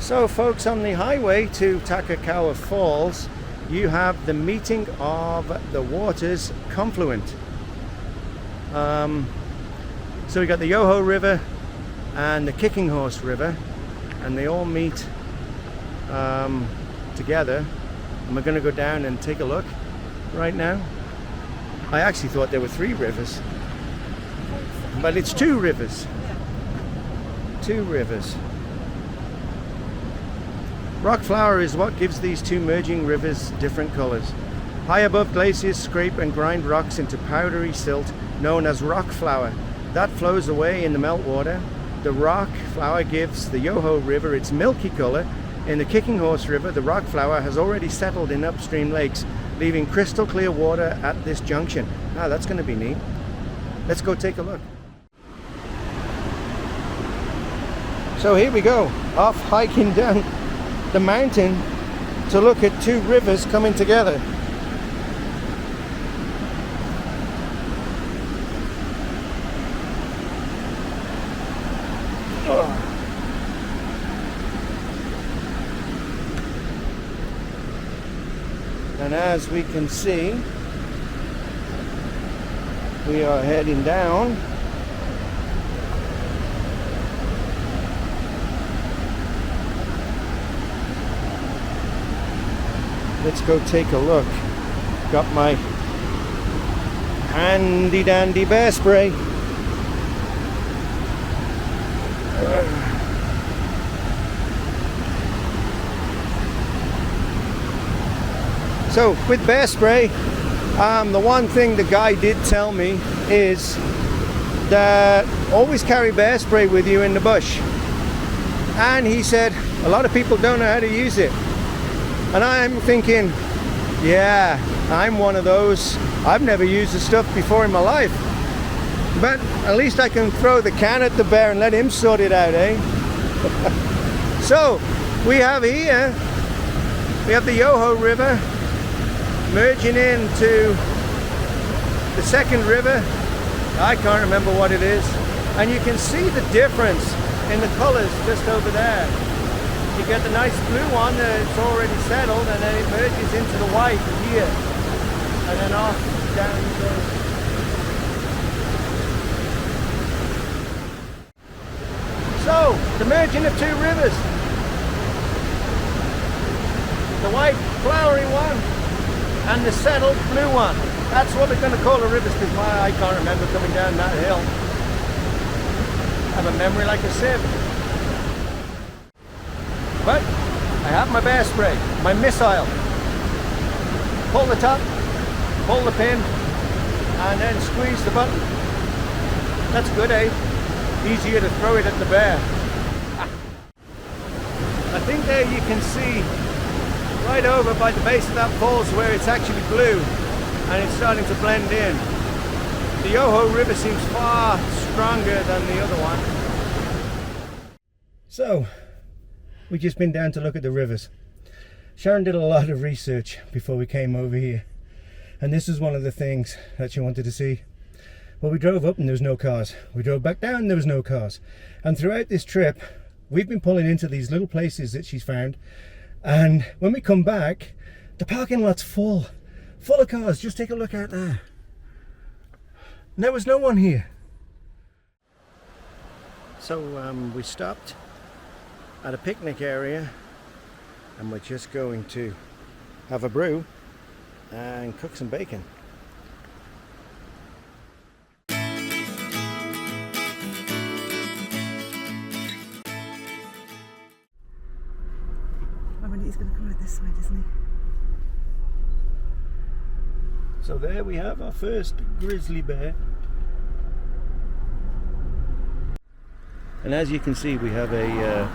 So folks, on the highway to Takakawa Falls, you have the meeting of the waters confluent. So we got the Yoho River and the Kicking Horse River, and they all meet together, and we're going to go down and take a look right now. I actually thought there were 3 rivers, but it's 2 rivers. 2 rivers. Rock flour is what gives these 2 merging rivers different colors. High above glaciers scrape and grind rocks into powdery silt known as rock flour. That flows away in the meltwater. The rock flour gives the Yoho River its milky color. In the Kicking Horse River, the rock flour has already settled in upstream lakes, leaving crystal clear water at this junction. Ah, that's going to be neat. Let's go take a look. So here we go, off hiking down the mountain to look at 2 rivers coming together. Oh. And as we can see, we are heading down. Let's go take a look. Got my handy dandy bear spray. So with bear spray, the one thing the guy did tell me is that always carry bear spray with you in the bush. And he said a lot of people don't know how to use it. And I'm thinking, yeah, I'm one of those. I've never used the stuff before in my life. But at least I can throw the can at the bear and let him sort it out, eh? So, we have here, we have the Yoho River merging into the second river. I can't remember what it is. And you can see the difference in the colors just over there. You get the nice blue one that's already settled, and then it merges into the white here, and then off down the... So, the merging of 2 rivers. The white flowery one and the settled blue one. That's what we're going to call the rivers, because I can't remember coming down that hill. I have a memory like a sieve. But I have my bear spray, my missile. Pull the top, pull the pin, and then squeeze the button. That's good, eh? Easier to throw it at the bear. I think there you can see right over by the base of that falls where it's actually blue and it's starting to blend in. The Yoho River seems far stronger than the other one. So, we've just been down to look at the rivers. Sharon did a lot of research before we came over here, and this is one of the things that she wanted to see. Well, we drove up and there was no cars. We drove back down and there was no cars. And throughout this trip, we've been pulling into these little places that she's found, and when we come back, the parking lot's full of cars. Just take a look out there. And there was no one here. So we stopped at a picnic area, and we're just going to have a brew and cook some bacon. He's going to come out this side, isn't he? So there we have our first grizzly bear. And as you can see, we have a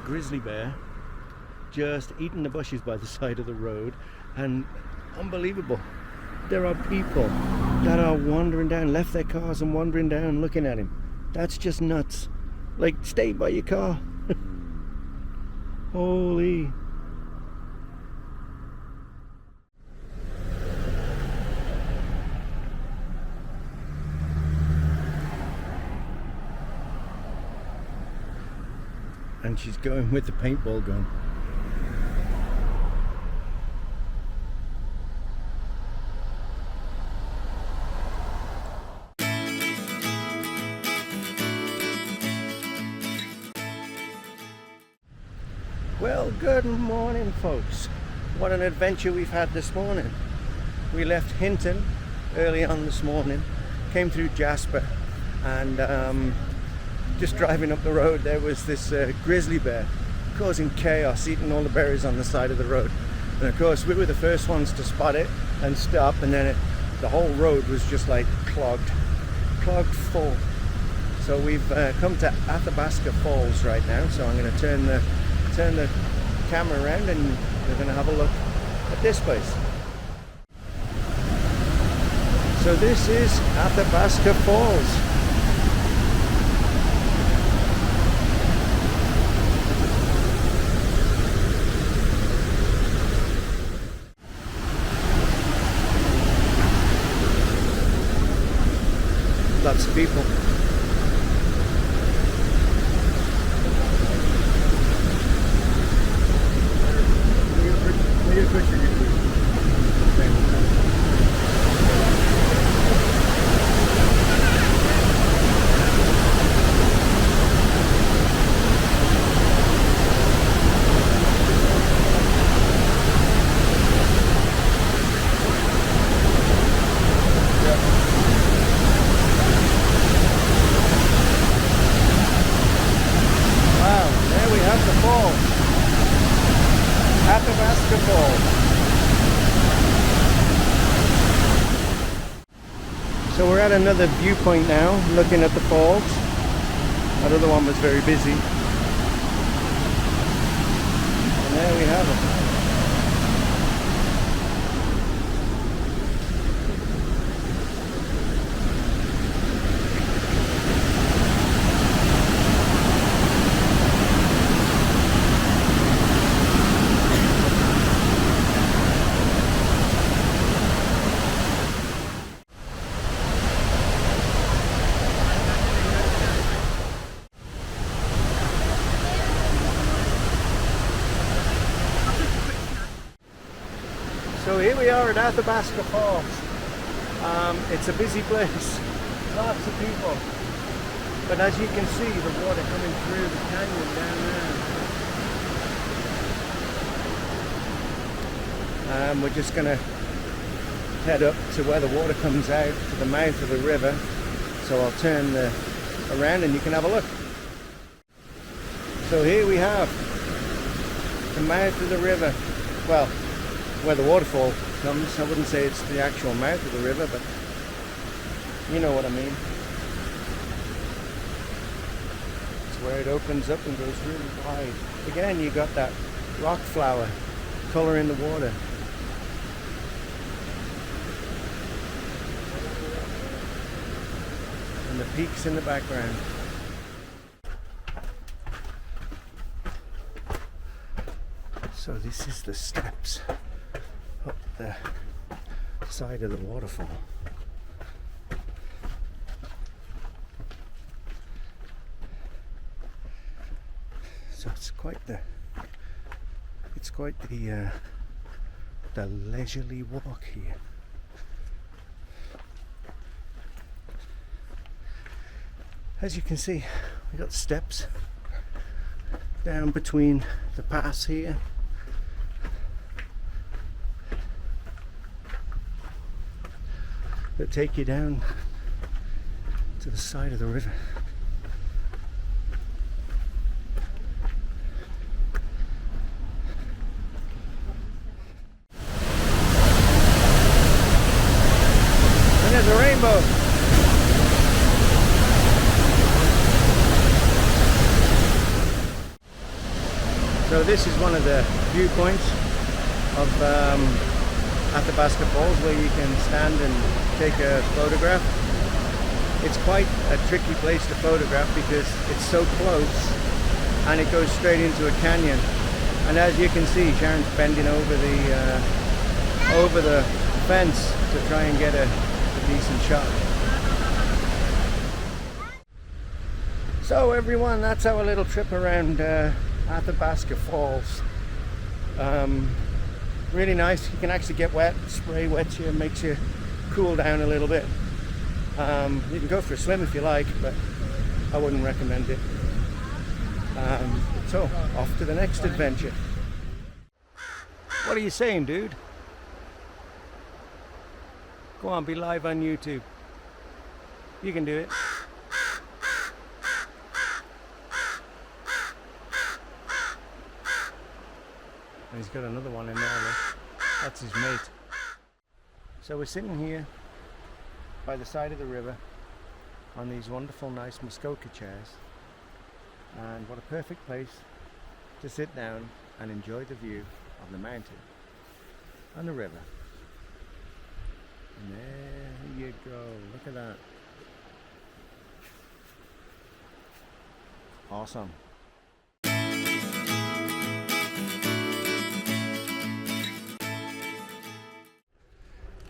grizzly bear just eating the bushes by the side of the road. And unbelievable, there are people that are wandering down, left their cars and wandering down looking at him. That's just nuts. Like, stay by your car. Holy. and she's going with the paintball gun. Well, good morning folks. What an adventure we've had this morning. We left Hinton early on this morning, came through Jasper, and just driving up the road there was this grizzly bear causing chaos, eating all the berries on the side of the road. And of course we were the first ones to spot it and stop, and then the whole road was just like clogged full. So we've come to Athabasca Falls right now, so I'm going to turn the camera around and we're going to have a look at this place. So this is Athabasca Falls. Lots of people. Athabasca Falls. So we're at another viewpoint now, looking at the falls. That other one was very busy. And there we have it. So here we are at Athabasca Falls. It's a busy place, lots of people. But as you can see, the water coming through the canyon down there. We're just going to head up to where the water comes out to the mouth of the river. So I'll turn around and you can have a look. So here we have the mouth of the river. Well, where the waterfall comes. I wouldn't say it's the actual mouth of the river, but you know what I mean. It's where it opens up and goes really wide. Again, you got that rock flower color in the water. And the peaks in the background. So this is the steps up the side of the waterfall. So it's quite the leisurely walk here. As you can see, we got steps down between the paths here. That take you down to the side of the river. And there's a rainbow. So this is one of the viewpoints of Athabasca Falls, where you can stand and take a photograph. It's quite a tricky place to photograph because it's so close and it goes straight into a canyon. And as you can see, Sharon's bending over the fence to try and get a decent shot. So everyone, that's our little trip around Athabasca Falls. Really nice. You can actually get wet, spray wets you, makes you cool down a little bit. You can go for a swim if you like, but I wouldn't recommend it. So, off to the next adventure. What are you saying, dude? Go on, be live on YouTube. You can do it. And he's got another one in there, look. That's his mate. So we're sitting here by the side of the river on these wonderful nice Muskoka chairs, and what a perfect place to sit down and enjoy the view of the mountain and the river. And there you go, look at that. Awesome.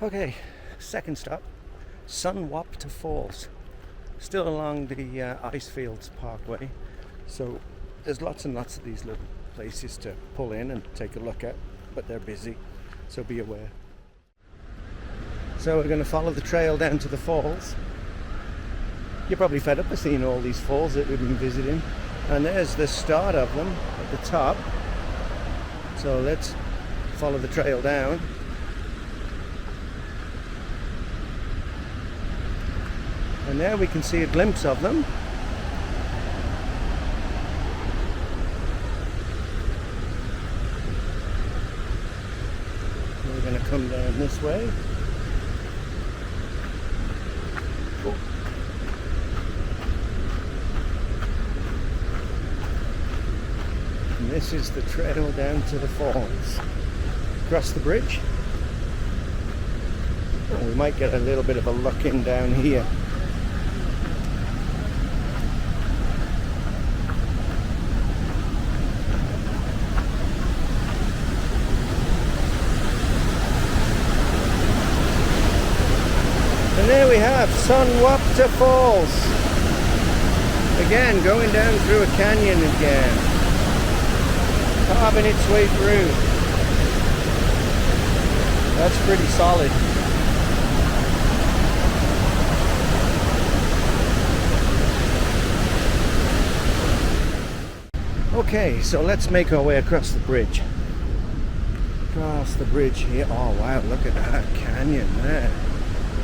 Okay, second stop, Sunwapta Falls. Still along the Icefields Parkway, so there's lots and lots of these little places to pull in and take a look at, but they're busy, so be aware. So we're going to follow the trail down to the falls. You're probably fed up of seeing all these falls that we've been visiting, and there's the start of them at the top. So let's follow the trail down. And there we can see a glimpse of them. We're going to come down this way. Oh. And this is the trail down to the falls. Across the bridge. Oh, we might get a little bit of a look in down here. And there we have Sunwapta Falls. Again, going down through a canyon again. Carving its way through. That's pretty solid. Okay, so let's make our way across the bridge. Across the bridge here. Oh wow, look at that canyon there.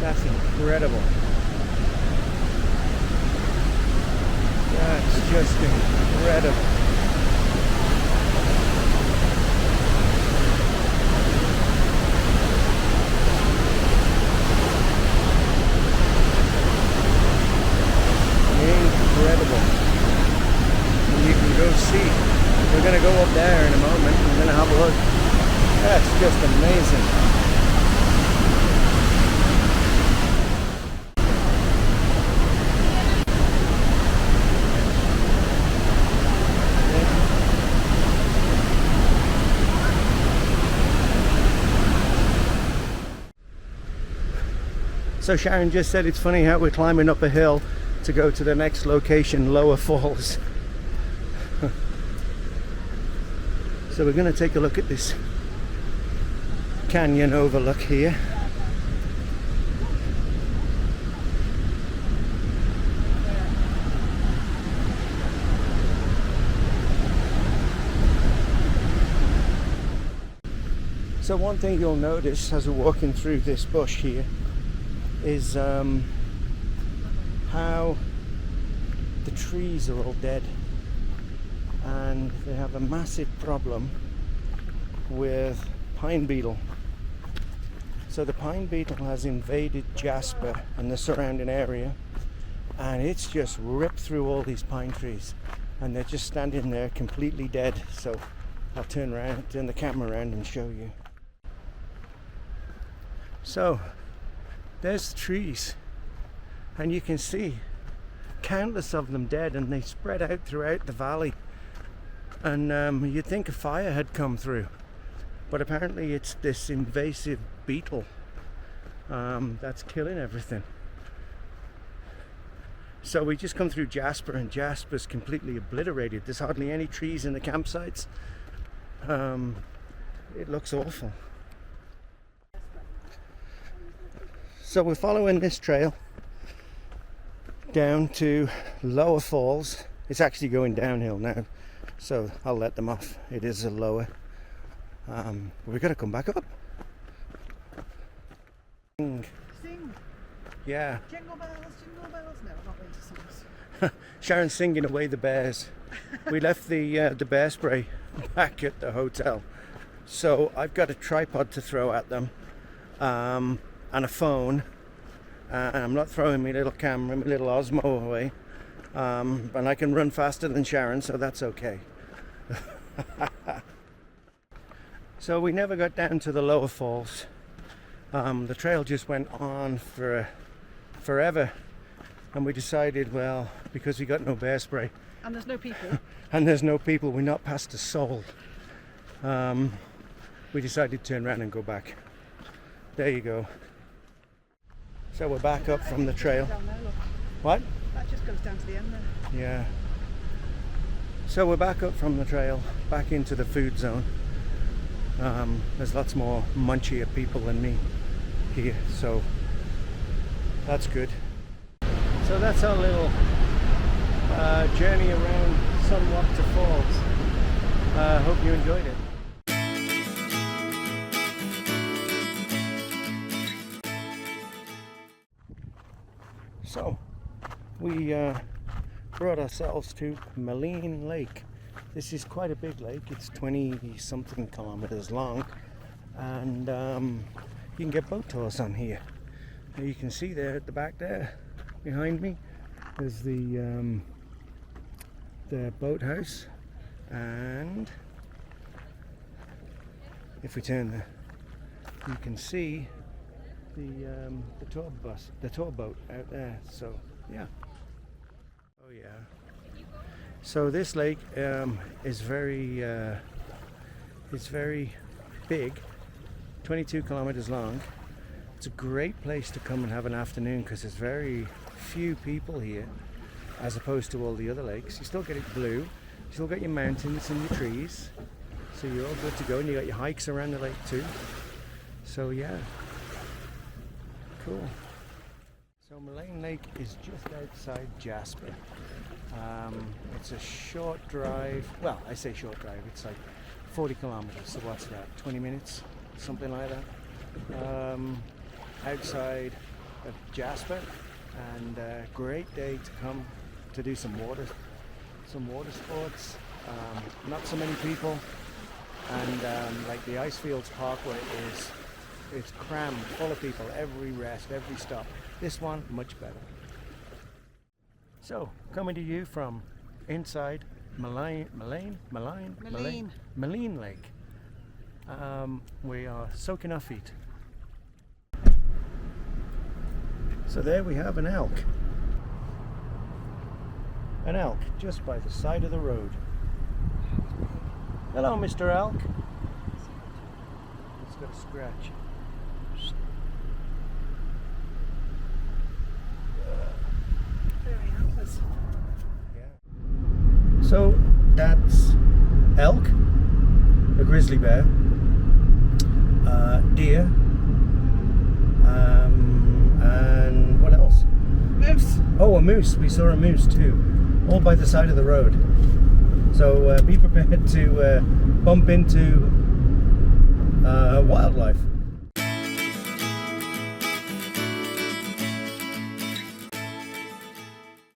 That's incredible. That's just incredible. Incredible. And you can go see. We're going to go up there in a moment. We're going to have a look. That's just amazing. So Sharon just said it's funny how we're climbing up a hill to go to the next location, Lower Falls. So we're going to take a look at this canyon overlook here. So one thing you'll notice as we're walking through this bush here is how the trees are all dead, and they have a massive problem with pine beetle. So the pine beetle has invaded Jasper and the surrounding area, and it's just ripped through all these pine trees, and they're just standing there completely dead. So I'll turn the camera around and show you. So there's the trees, and you can see countless of them dead, and they spread out throughout the valley, and you'd think a fire had come through, but apparently it's this invasive beetle that's killing everything. So we just come through Jasper, and Jasper's completely obliterated. There's hardly any trees in the campsites. It looks awful. So we're following this trail down to Lower Falls. It's actually going downhill now, so I'll let them off. It is a lower. We've got to come back up. Sing. Yeah. Jingle bells, jingle bells. No, I'm not into songs. Sharon's singing away the bears. We left the bear spray back at the hotel, so I've got a tripod to throw at them, and a phone, and I'm not throwing my little camera, my little Osmo away, and I can run faster than Sharon, so that's okay. So we never got down to the Lower Falls. The trail just went on for forever, and we decided, well, because we got no bear spray And there's no people. and there's no people, we're not past a soul, we decided to turn around and go back. There you go. So we're back up from the trail. Down there, look. What? That just goes down to the end there. Yeah. So we're back up from the trail, back into the food zone. There's lots more munchier people than me here, so that's good. So that's our little journey around Sunwapta Falls. Hope you enjoyed it. So we brought ourselves to Maligne Lake. This is quite a big lake. It's 20 something kilometers long, and you can get boat tours on here. Now you can see there at the back there behind me is the boathouse, and if we turn you can see the tour boat out there. So yeah. Oh yeah. So this lake is very big, 22 kilometers long. It's a great place to come and have an afternoon because there's very few people here as opposed to all the other lakes. You still get it blue, you still got your mountains and your trees, so you're all good to go, and you got your hikes around the lake too. So yeah, cool. So Maligne Lake is just outside Jasper. It's a short drive. Well, I say short drive, it's like 40 kilometers, so what's that, 20 minutes, something like that, outside of Jasper, and great day to come to do some water sports. Not so many people, and like the Icefields Parkway it's crammed full of people, every rest, every stop. This one, much better. So, coming to you from inside Maligne Lake. We are soaking our feet. So there we have an elk. An elk just by the side of the road. Hello, Mr. Elk. It's got a scratch. So that's elk, a grizzly bear, deer, and what else? Moose. Oh, a moose. We saw a moose too, all by the side of the road. So be prepared to bump into wildlife.